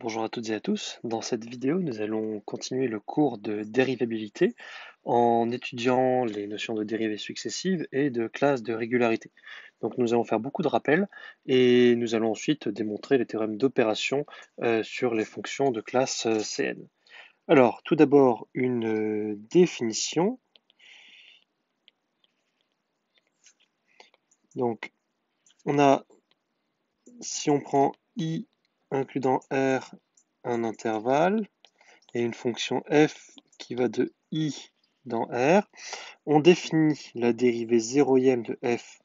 Bonjour à toutes et à tous. Dans cette vidéo, nous allons continuer le cours de dérivabilité en étudiant les notions de dérivées successives et de classes de régularité. Donc nous allons faire beaucoup de rappels et nous allons ensuite démontrer les théorèmes d'opération sur les fonctions de classe Cn. Alors, tout d'abord, une définition. Donc, si on prend i includant r un intervalle, et une fonction f qui va de i dans R, on définit la dérivée zéroïème de f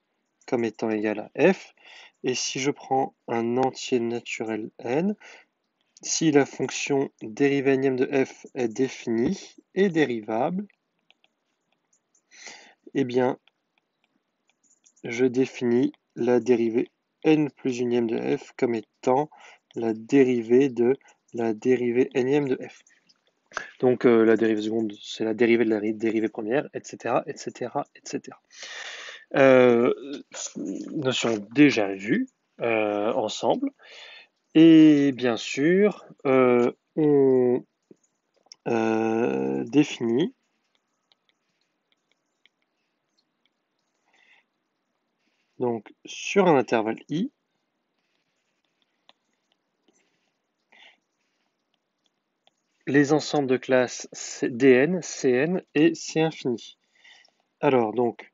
comme étant égale à f, et si je prends un entier naturel n, si la fonction dérivée énième de f est définie et dérivable, eh bien, je définis la dérivée n plus unième de f comme étant la dérivée de la dérivée énième de f. Donc la dérivée seconde, c'est la dérivée de la dérivée première, etc., etc., etc. Notion déjà vue ensemble. Et bien sûr, on définit donc sur un intervalle i les ensembles de classes dn, cn et c infini. Alors donc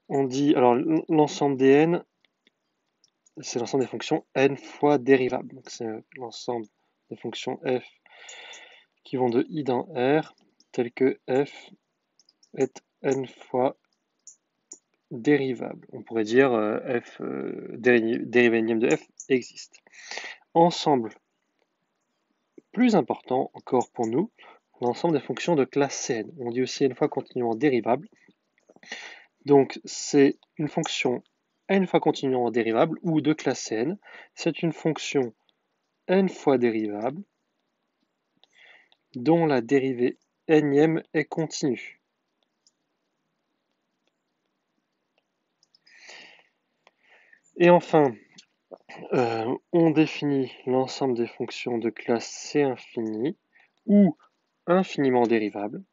on dit alors l'ensemble dn c'est l'ensemble des fonctions n fois dérivables. Donc c'est l'ensemble des fonctions f qui vont de i dans r, tel que f est n fois dérivable. On pourrait dire f dérivée énième de f existe. Ensemble, plus important encore pour nous, l'ensemble des fonctions de classe Cn. On dit aussi n fois continuant dérivable. Donc c'est une fonction n fois continuant dérivable ou de classe Cn. C'est une fonction n fois dérivable dont la dérivée énième est continue. Et enfin, on définit l'ensemble des fonctions de classe C infinie ou infiniment dérivables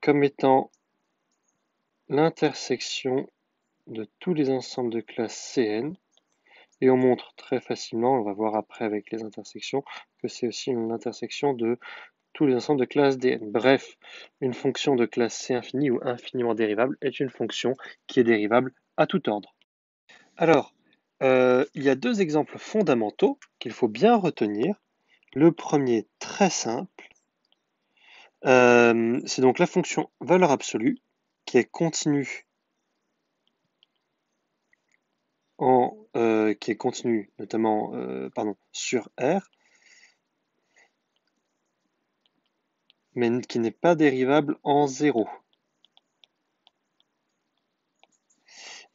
comme étant l'intersection de tous les ensembles de classe Cn, et on montre très facilement, on va voir après avec les intersections, que c'est aussi l'intersection de tous les ensembles de classe Dn. Bref, une fonction de classe C infinie ou infiniment dérivable est une fonction qui est dérivable à tout ordre. Alors, il y a deux exemples fondamentaux qu'il faut bien retenir. Le premier, très simple, c'est donc la fonction valeur absolue qui est continue notamment sur R, mais qui n'est pas dérivable en 0.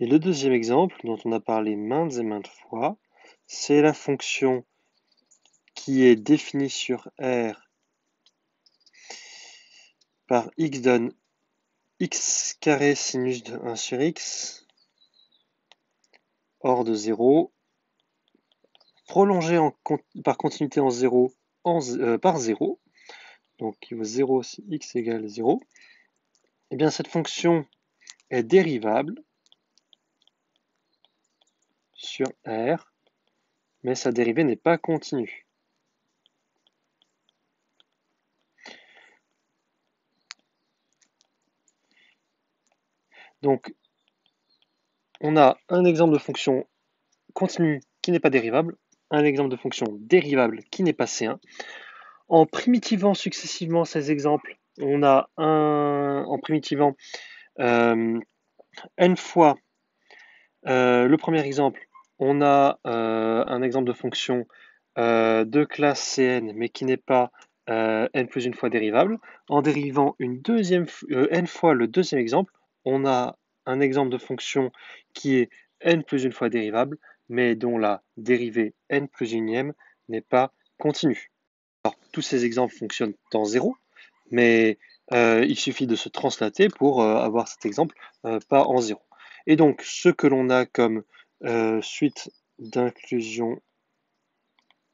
Et le deuxième exemple, dont on a parlé maintes et maintes fois, c'est la fonction qui est définie sur R par x donne x carré sinus de 1 sur x hors de 0, prolongée par continuité en 0 par 0, donc qui vaut 0 si x égale 0, et bien cette fonction est dérivable sur R, mais sa dérivée n'est pas continue. Donc, on a un exemple de fonction continue qui n'est pas dérivable, un exemple de fonction dérivable qui n'est pas C1. En primitivant successivement ces exemples, on a en primitivant n fois le premier exemple, on a un exemple de fonction de classe Cn, mais qui n'est pas n plus une fois dérivable. En dérivant n fois le deuxième exemple, on a un exemple de fonction qui est n plus une fois dérivable, mais dont la dérivée n plus unième n'est pas continue. Alors, tous ces exemples fonctionnent en 0, mais il suffit de se translater pour avoir cet exemple pas en 0. Et donc, ce que l'on a comme suite d'inclusion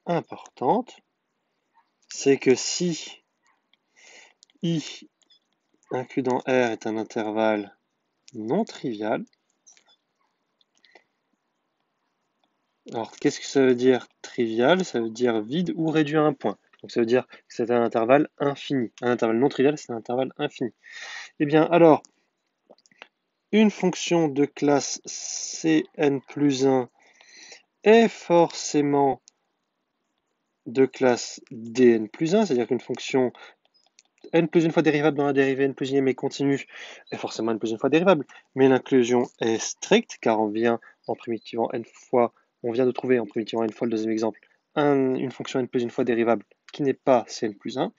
importante, c'est que si I inclus dans R est un intervalle non trivial, alors qu'est-ce que ça veut dire trivial? Ça veut dire vide ou réduit à un point. Donc ça veut dire que c'est un intervalle infini. Un intervalle non trivial, c'est un intervalle infini. Eh bien alors, une fonction de classe Cn plus 1 est forcément de classe Dn plus 1, c'est-à-dire qu'une fonction n plus une fois dérivable dans la dérivée n plus une est continue est forcément n plus une fois dérivable, mais l'inclusion est stricte car on vient en primitivant n fois, on vient de trouver en primitivant n fois le deuxième exemple une fonction n plus une fois dérivable qui n'est pas Cn plus 1,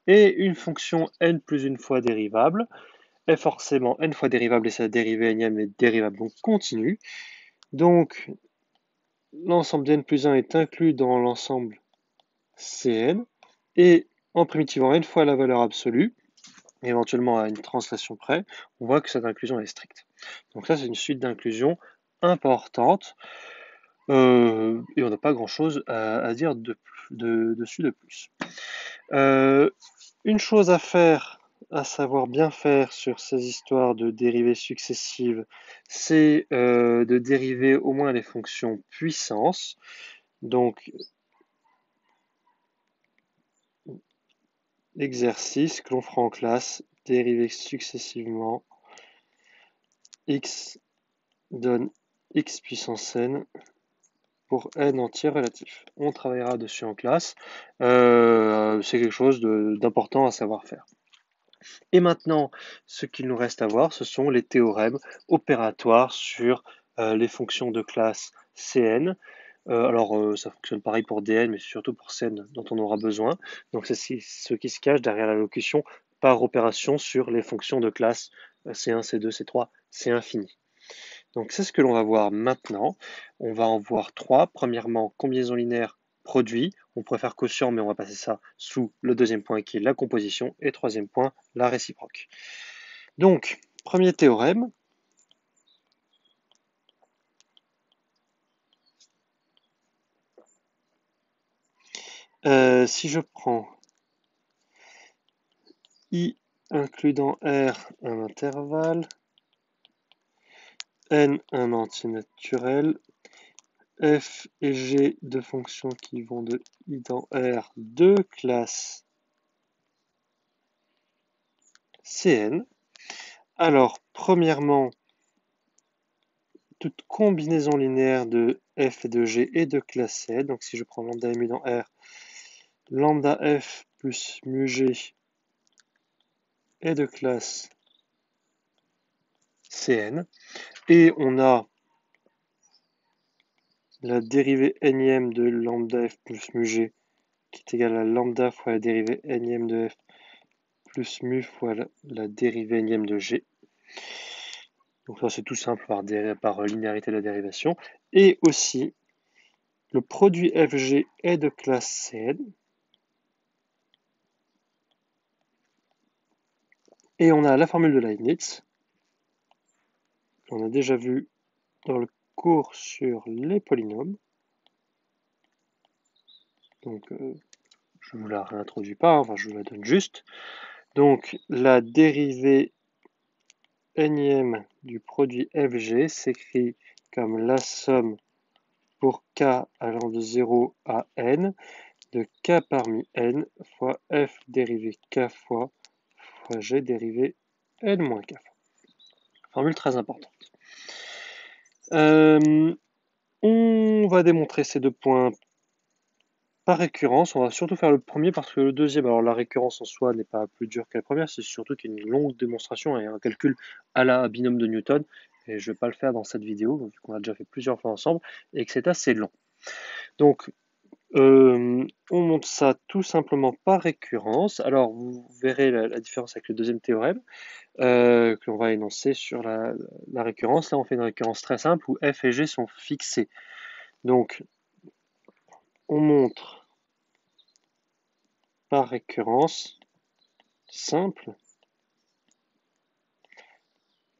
et une fonction n plus une fois dérivable est forcément n fois dérivable et sa dérivée énième est dérivable donc continue. Donc l'ensemble de n plus 1 est inclus dans l'ensemble Cn, et en primitivant n fois la valeur absolue, éventuellement à une translation près, on voit que cette inclusion est stricte. Donc ça, c'est une suite d'inclusion importante, et on n'a pas grand-chose à dire dessus de plus. Une chose à faire, à savoir bien faire sur ces histoires de dérivées successives, c'est de dériver au moins les fonctions puissance. Donc, l'exercice que l'on fera en classe, dériver successivement x donne x puissance n pour n entier relatif. On travaillera dessus en classe. C'est quelque chose d'important à savoir faire. Et maintenant, ce qu'il nous reste à voir, ce sont les théorèmes opératoires sur les fonctions de classe Cn. Alors, ça fonctionne pareil pour Dn, mais surtout pour Cn dont on aura besoin. Donc, c'est ce qui se cache derrière la locution par opération sur les fonctions de classe C1, C2, C3, C infini. Donc, c'est ce que l'on va voir maintenant. On va en voir trois. Premièrement, combinaison linéaire produit. On pourrait faire quotient, mais on va passer ça sous le deuxième point qui est la composition. Et troisième point, la réciproque. Donc, premier théorème. Si je prends I inclus dans R un intervalle, N un entier naturel, F et G deux fonctions qui vont de I dans R de classe Cn. Alors, premièrement, toute combinaison linéaire de f et de g est de classe Cn. Donc si je prends lambda mu dans R, lambda f plus mu g est de classe Cn. Et on a la dérivée énième de lambda f plus mu g qui est égale à lambda fois la dérivée énième de f plus mu fois la dérivée énième de g. Donc là c'est tout simple par linéarité de la dérivation. Et aussi, le produit fg est de classe Cn. Et on a la formule de Leibniz, qu'on a déjà vu dans le cours sur les polynômes. Donc, je ne vous la réintroduis pas, enfin je vous la donne juste. Donc, la dérivée énième du produit fg s'écrit comme la somme pour k allant de 0 à n de k parmi n fois f dérivée k fois g dérivée n moins k fois. Formule très importante. On va démontrer ces deux points par récurrence. On va surtout faire le premier parce que le deuxième, alors la récurrence en soi n'est pas plus dure que la première, c'est surtout qu'il y a une longue démonstration et un calcul à la binôme de Newton. Et je ne vais pas le faire dans cette vidéo, vu qu'on a déjà fait plusieurs fois ensemble et que c'est assez long. Donc, on montre ça tout simplement par récurrence. Alors, vous verrez la différence avec le deuxième théorème que l'on va énoncer sur la récurrence. Là, on fait une récurrence très simple où f et g sont fixés. Donc, on montre par récurrence simple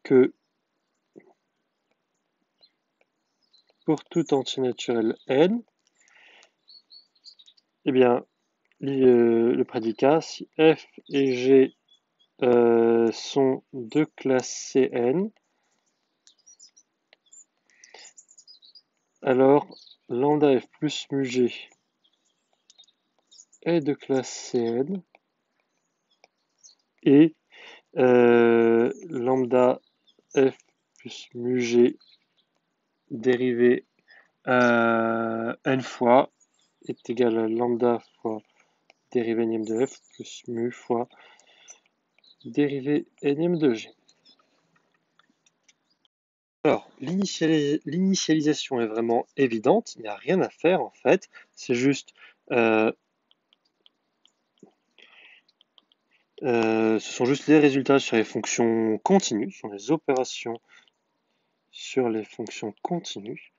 que pour tout entier naturel n, Eh bien, le prédicat, si f et g sont de classe Cn, alors lambda f plus mu g est de classe Cn et lambda f plus mu g dérivé n fois est égal à lambda fois dérivée énième de f plus mu fois dérivée énième de g. Alors, l'initialisation est vraiment évidente, il n'y a rien à faire en fait, c'est juste, ce sont juste les résultats sur les fonctions continues, ce sont les opérations sur les fonctions continues.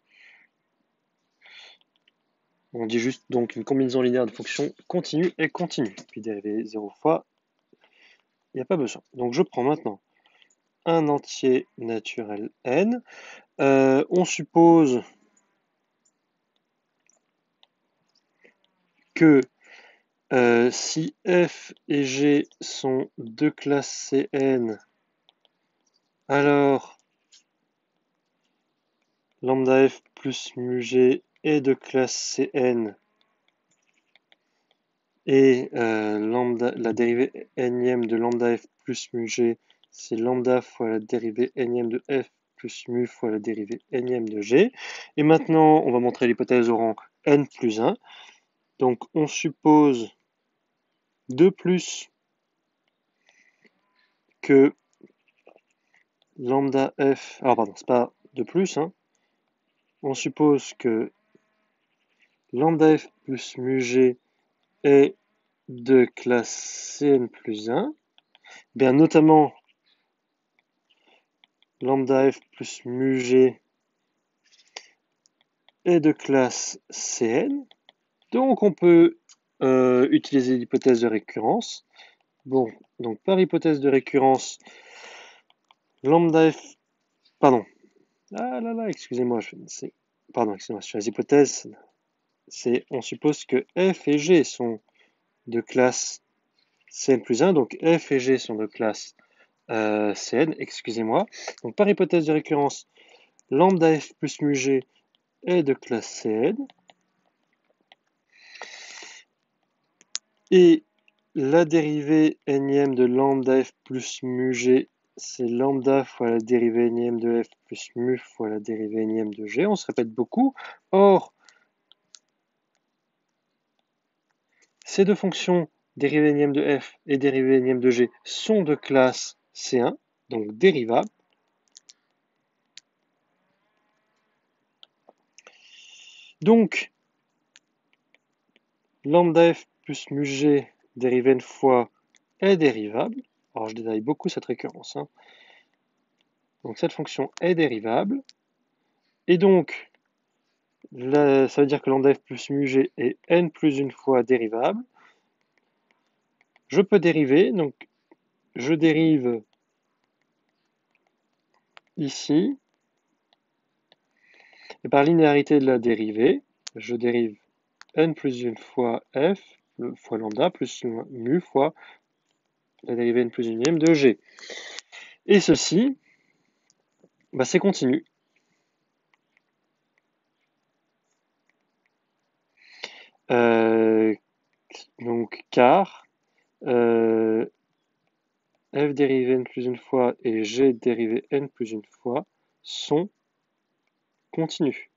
On dit juste donc une combinaison linéaire de fonctions continues et continues, puis dérivée 0 fois, il n'y a pas besoin. Donc je prends maintenant un entier naturel n. On suppose que si f et g sont de classe Cn, alors lambda f plus mu g est de classe Cn et la dérivée énième de lambda f plus mu g, c'est lambda fois la dérivée énième de f plus mu fois la dérivée énième de g. Et maintenant, on va montrer l'hypothèse au rang n plus 1. Donc, on suppose de plus que lambda f... Alors, pardon, c'est pas de plus, hein. On suppose que lambda f plus mu g est de classe Cn plus 1. Bien, notamment, lambda f plus mu g est de classe Cn. Donc on peut utiliser l'hypothèse de récurrence. Bon, donc par hypothèse de récurrence, lambda f... Pardon. Ah là là, excusez-moi. Pardon, excusez-moi, sur les hypothèses, on suppose que f et g sont de classe Cn plus 1. Donc f et g sont de classe Cn, excusez-moi. Donc par hypothèse de récurrence, lambda f plus mu g est de classe Cn. Et la dérivée énième de lambda f plus mu g, c'est lambda fois la dérivée énième de f plus mu fois la dérivée énième de g. On se répète beaucoup. Or, ces deux fonctions, dérivée énième de f et dérivée énième de g, sont de classe C1, donc dérivables. Donc, lambda f plus mu g dérivée n fois est dérivable. Alors, je détaille beaucoup cette récurrence, hein. Donc, cette fonction est dérivable. Et donc, là, ça veut dire que lambda f plus mu g est n plus une fois dérivable. Je peux dériver, donc je dérive ici. Et par linéarité de la dérivée, je dérive n plus une fois f fois lambda plus mu fois la dérivée n plus unième de g. Et ceci, bah, c'est continu. Donc car f dérivée n plus une fois et g dérivée n plus une fois sont continus.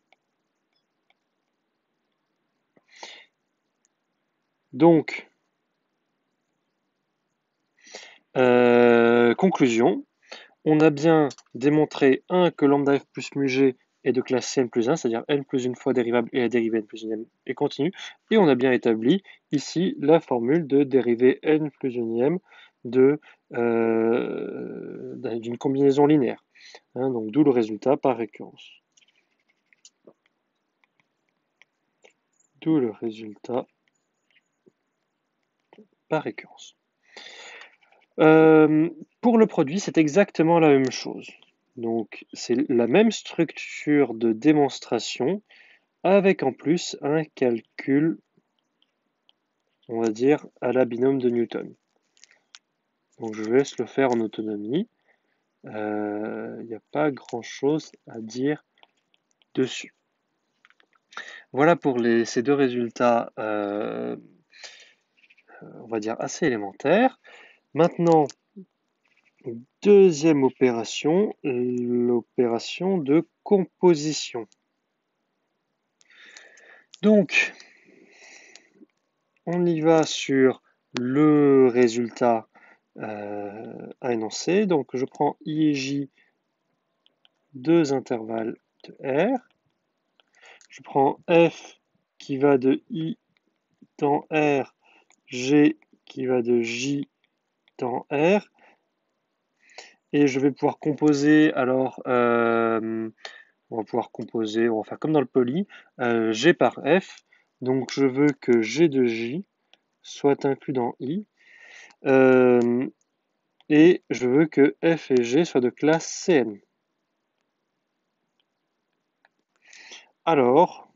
Donc, conclusion, on a bien démontré, 1, que lambda f plus mu g est de classe Cn plus 1, c'est-à-dire n plus une fois dérivable et la dérivée n plus unième est continue, et on a bien établi ici la formule de dérivée n plus unième d'une combinaison linéaire. Hein, donc d'où le résultat par récurrence. D'où le résultat par récurrence. Pour le produit, c'est exactement la même chose. Donc, c'est la même structure de démonstration avec en plus un calcul on va dire, à la binôme de Newton. Donc je laisse le faire en autonomie. Il n'y a pas grand-chose à dire dessus. Voilà pour ces deux résultats, on va dire, assez élémentaires. Maintenant, deuxième opération, l'opération de composition. Donc, on y va sur le résultat à énoncer. Donc, je prends I et J, deux intervalles de R. Je prends F qui va de I dans R, G qui va de J dans R. Et je vais pouvoir composer, alors, on va pouvoir composer, on va faire comme dans le poly, G par F. Donc, je veux que G de J soit inclus dans I. Et je veux que F et G soient de classe Cn. Alors,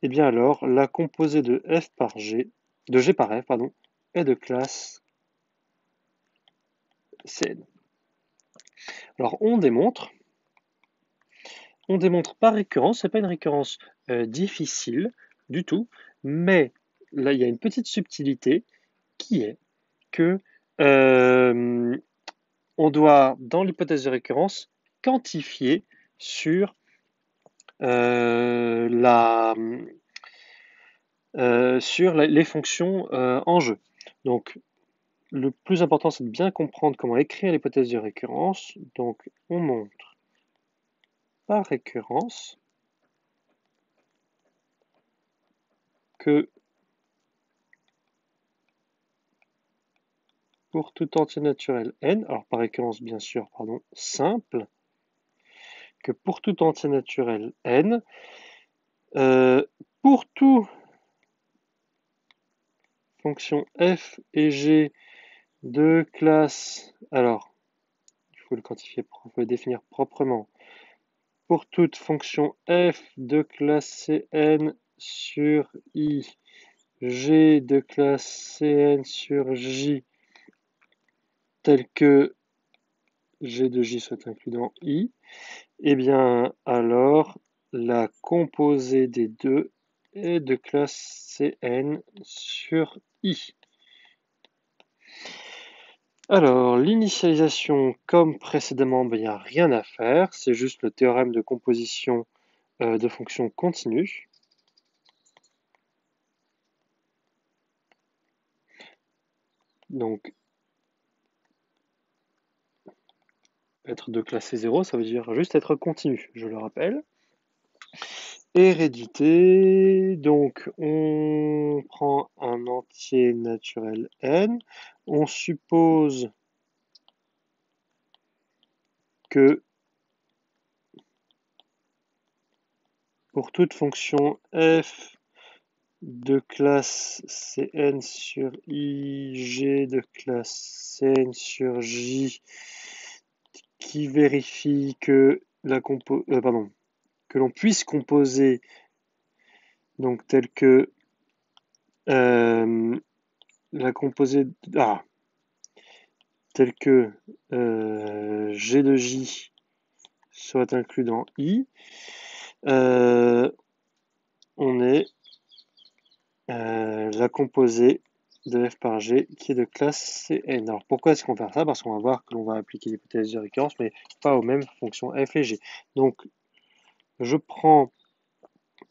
eh bien alors, la composée de F par G, de G par F, pardon, est de classe Cn. Alors, on démontre par récurrence, c'est pas une récurrence difficile du tout, mais là, il y a une petite subtilité qui est que on doit, dans l'hypothèse de récurrence, quantifier sur les fonctions en jeu. Donc, le plus important, c'est de bien comprendre comment écrire l'hypothèse de récurrence. Donc, on montre par récurrence que pour tout entier naturel n, alors par récurrence bien sûr, pardon, simple, que pour tout entier naturel n, pour tout fonction f et g de classe, alors il faut le quantifier, il faut le définir proprement, pour toute fonction f de classe Cn sur I, g de classe Cn sur J, tel que g de J soit inclus dans I, et bien alors la composée des deux est de classe Cn sur I. Alors, l'initialisation, comme précédemment, il n'y a rien à faire, c'est juste le théorème de composition de fonctions continues. Donc, être de classe C0, ça veut dire juste être continu, je le rappelle. Hérédité, donc on prend un entier naturel n, on suppose que pour toute fonction f de classe Cn sur I, G de classe Cn sur J, qui vérifie que que l'on puisse composer donc tel que la composée tel que G de J soit inclus dans I, on est la composée de f par g qui est de classe Cn. Alors pourquoi est-ce qu'on va faire ça? Parce qu'on va voir que l'on va appliquer l'hypothèse de récurrence, mais pas aux mêmes fonctions f et g. Donc je prends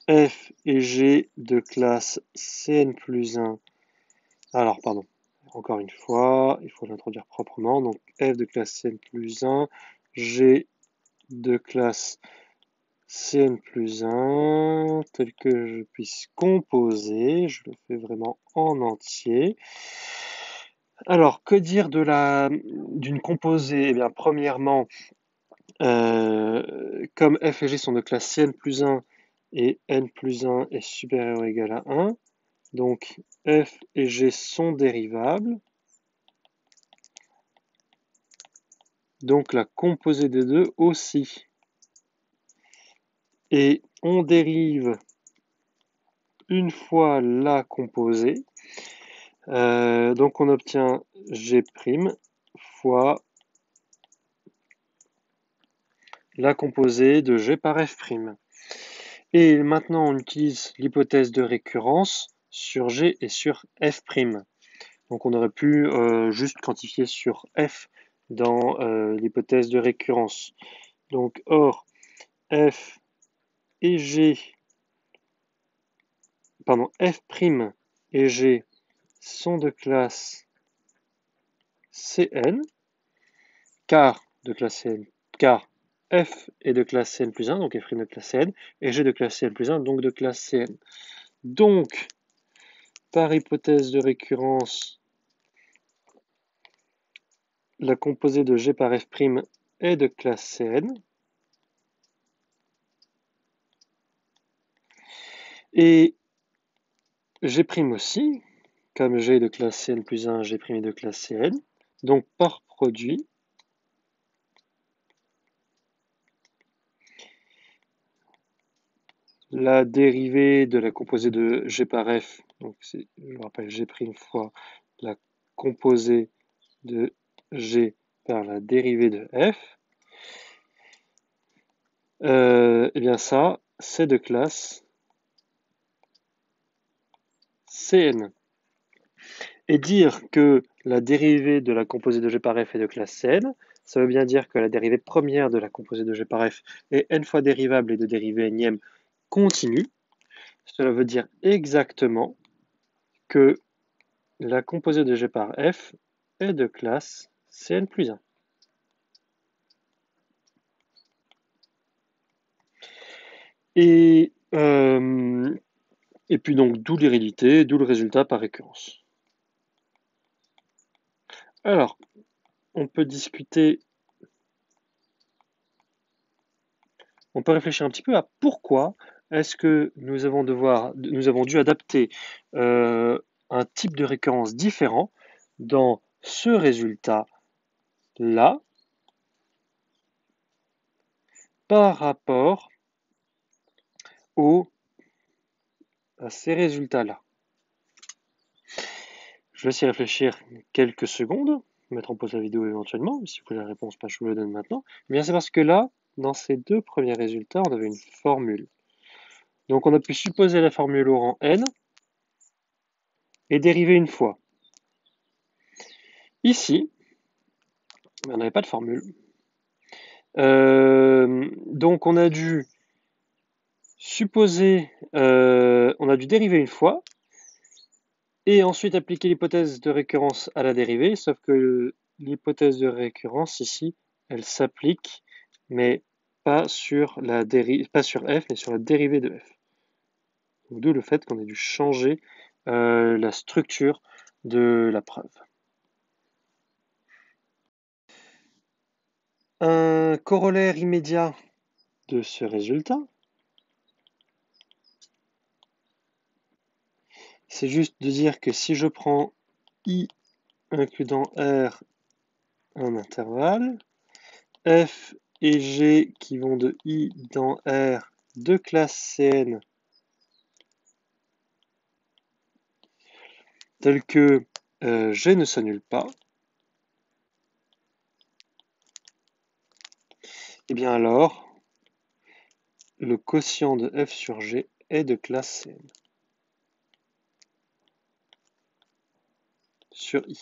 f et g de classe Cn plus 1. Alors pardon, encore une fois, il faut l'introduire proprement. Donc f de classe Cn plus 1, g de classe Cn plus 1, tel que je puisse composer. Je le fais vraiment en entier. Alors, que dire d'une composée? Eh bien, premièrement, comme f et g sont de classe Cn plus 1 et n plus 1 est supérieur ou égal à 1, donc f et g sont dérivables. Donc la composée des deux aussi. Et on dérive une fois la composée. Donc on obtient G' fois la composée de G par F'. Et maintenant on utilise l'hypothèse de récurrence sur G et sur F'. Donc on aurait pu juste quantifier sur F dans l'hypothèse de récurrence. Donc or F et G, pardon, F' et G sont de classe Cn, car F est de classe Cn plus 1, donc F' de classe Cn, et G de classe Cn plus 1, donc de classe Cn. Donc, par hypothèse de récurrence, la composée de G par F' est de classe Cn. Et G' aussi, comme G est de classe Cn plus 1, G' est de classe Cn. Donc, par produit, la dérivée de la composée de G par F, donc c'est, je vous rappelle, G' fois la composée de G par la dérivée de F, et bien ça, c'est de classe Cn. Et dire que la dérivée de la composée de G par F est de classe Cn, ça veut bien dire que la dérivée première de la composée de G par F est n fois dérivable et de dérivée énième continue. Cela veut dire exactement que la composée de G par F est de classe Cn plus 1. Et puis donc, d'où l'hérédité, d'où le résultat par récurrence. Alors, on peut discuter, on peut réfléchir un petit peu à pourquoi est-ce que nous avons dû adapter un type de récurrence différent dans ce résultat-là par rapport à ces résultats-là. Je vais y réfléchir quelques secondes, mettre en pause la vidéo éventuellement, si vous voulez la réponse, pas je vous le donne maintenant. Eh bien, c'est parce que là, dans ces deux premiers résultats, on avait une formule. Donc on a pu supposer la formule au rang n et dériver une fois. Ici, on n'avait pas de formule. Donc on a dû on a dû dériver une fois et ensuite appliquer l'hypothèse de récurrence à la dérivée, sauf que l'hypothèse de récurrence ici, elle s'applique, mais pas sur f, mais sur la dérivée de f. D'où le fait qu'on ait dû changer la structure de la preuve. Un corollaire immédiat de ce résultat, c'est juste de dire que si je prends I inclus dans R un intervalle, F et G qui vont de I dans R de classe Cn tel que G ne s'annule pas, et bien alors le quotient de F sur G est de classe Cn sur I.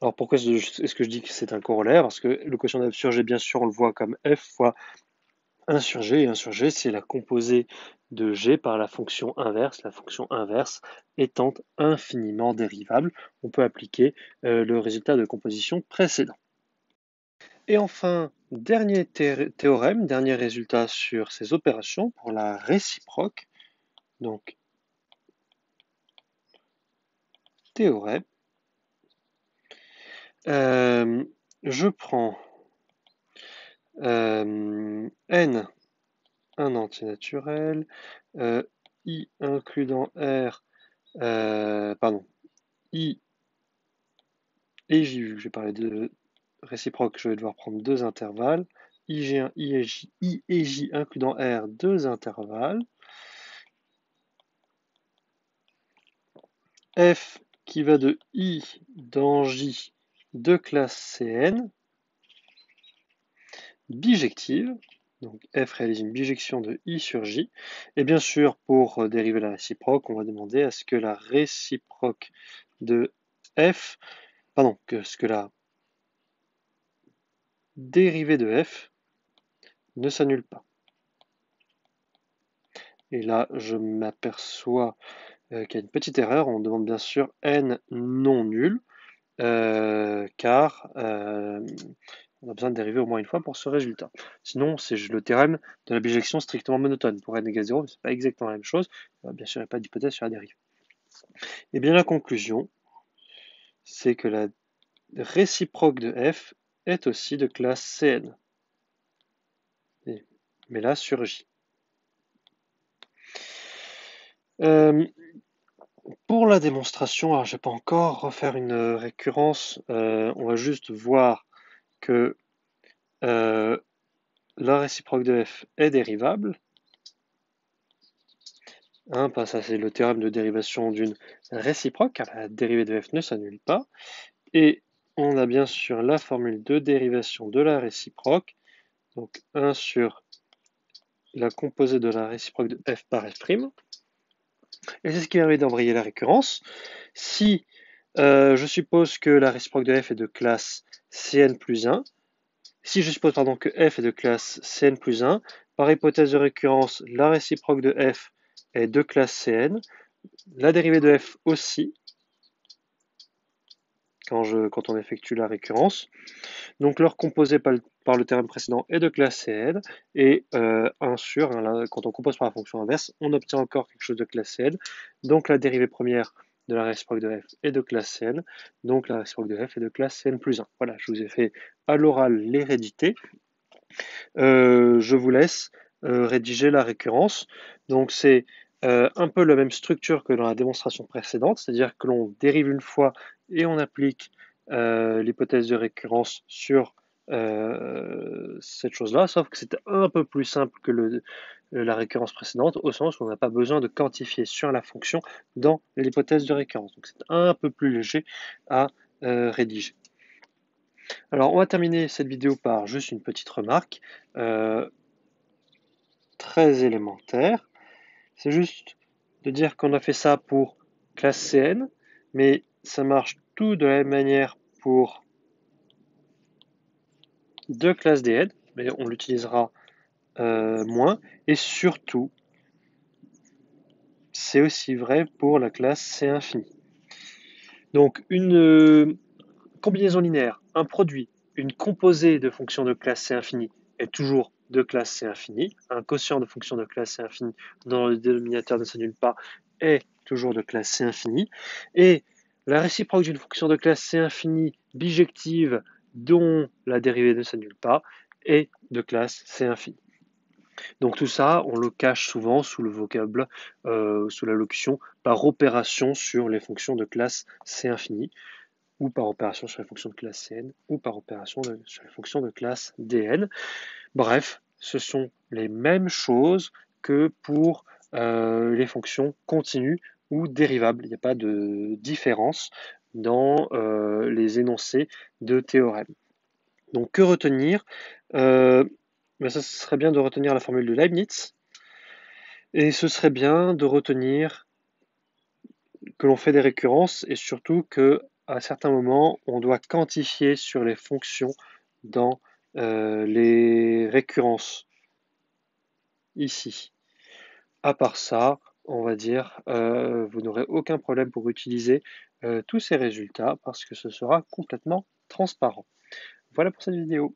Alors pourquoi est-ce que je dis que c'est un corollaire? Parce que le quotient de F sur G, bien sûr, on le voit comme F fois 1 sur G, et 1 sur G, c'est la composée de G par la fonction inverse étant infiniment dérivable. On peut appliquer le résultat de composition précédent. Et enfin, dernier théorème, dernier résultat sur ces opérations pour la réciproque. Donc, théorème. Je prends n un antinaturel, I inclus dans R, I et J, vu que j'ai parlé de réciproque, je vais devoir prendre deux intervalles, IG1, I et J inclus dans R, deux intervalles, f qui va de I dans J de classe Cn, bijective, donc f réalise une bijection de I sur J, et bien sûr, pour dériver la réciproque, on va demander à ce que la réciproque de f, pardon, que la dérivée de f ne s'annule pas. Et là, je m'aperçois qu'il y a une petite erreur, on demande bien sûr n non nul, car on a besoin de dériver au moins une fois pour ce résultat. Sinon, c'est le théorème de la bijection strictement monotone. Pour n égale 0, c'est pas exactement la même chose. Bien sûr, il n'y a pas d'hypothèse sur la dérive. Et bien la conclusion, c'est que la réciproque de f est aussi de classe Cn. Mais là, sur J. Pour la démonstration, alors je ne vais pas encore refaire une récurrence, on va juste voir que la réciproque de f est dérivable. Ça c'est le théorème de dérivation d'une réciproque, car la dérivée de f ne s'annule pas. Et on a bien sûr la formule de dérivation de la réciproque, donc 1 sur la composée de la réciproque de f par f'. Et c'est ce qui permet d'embrayer la récurrence. Si je suppose que la réciproque de f est de classe Cn plus 1, si je suppose pardon, que f est de classe Cn plus 1, par hypothèse de récurrence, la réciproque de f est de classe Cn, la dérivée de f aussi, quand on effectue la récurrence. Donc leur composé par le théorème précédent est de classe Cn, et 1 sur, quand on compose par la fonction inverse, on obtient encore quelque chose de classe Cn, donc la dérivée première de la réciproque de f est de classe Cn, donc la réciproque de f est de classe Cn plus 1. Voilà, je vous ai fait à l'oral l'hérédité. Je vous laisse rédiger la récurrence. Donc c'est un peu la même structure que dans la démonstration précédente, c'est-à-dire que l'on dérive une fois et on applique l'hypothèse de récurrence sur cette chose-là, sauf que c'est un peu plus simple que la récurrence précédente, au sens où on n'a pas besoin de quantifier sur la fonction dans l'hypothèse de récurrence. Donc c'est un peu plus léger à rédiger. Alors on va terminer cette vidéo par juste une petite remarque très élémentaire. C'est juste de dire qu'on a fait ça pour classe Cn, mais ça marche tout de la même manière pour deux classes Dn, mais on l'utilisera moins. Et surtout, c'est aussi vrai pour la classe C infini. Donc une combinaison linéaire, un produit, une composée de fonctions de classe C infini est toujours de classe C infini. Un quotient de fonction de classe C infini dont le dénominateur ne s'annule pas est toujours de classe C infini. Et la réciproque d'une fonction de classe C infini bijective dont la dérivée ne s'annule pas est de classe C infini. Donc tout ça, on le cache souvent sous le vocable, sous la locution par opération sur les fonctions de classe C infini, ou par opération sur les fonctions de classe Cn, ou par opération sur les fonctions de classe Dn. Bref, ce sont les mêmes choses que pour les fonctions continues ou dérivables. Il n'y a pas de différence dans les énoncés de théorème. Donc que retenir ça serait bien de retenir la formule de Leibniz, et ce serait bien de retenir que l'on fait des récurrences, et surtout que à certains moments, on doit quantifier sur les fonctions dans les récurrences ici. À part ça, on va dire, vous n'aurez aucun problème pour utiliser tous ces résultats parce que ce sera complètement transparent. Voilà pour cette vidéo.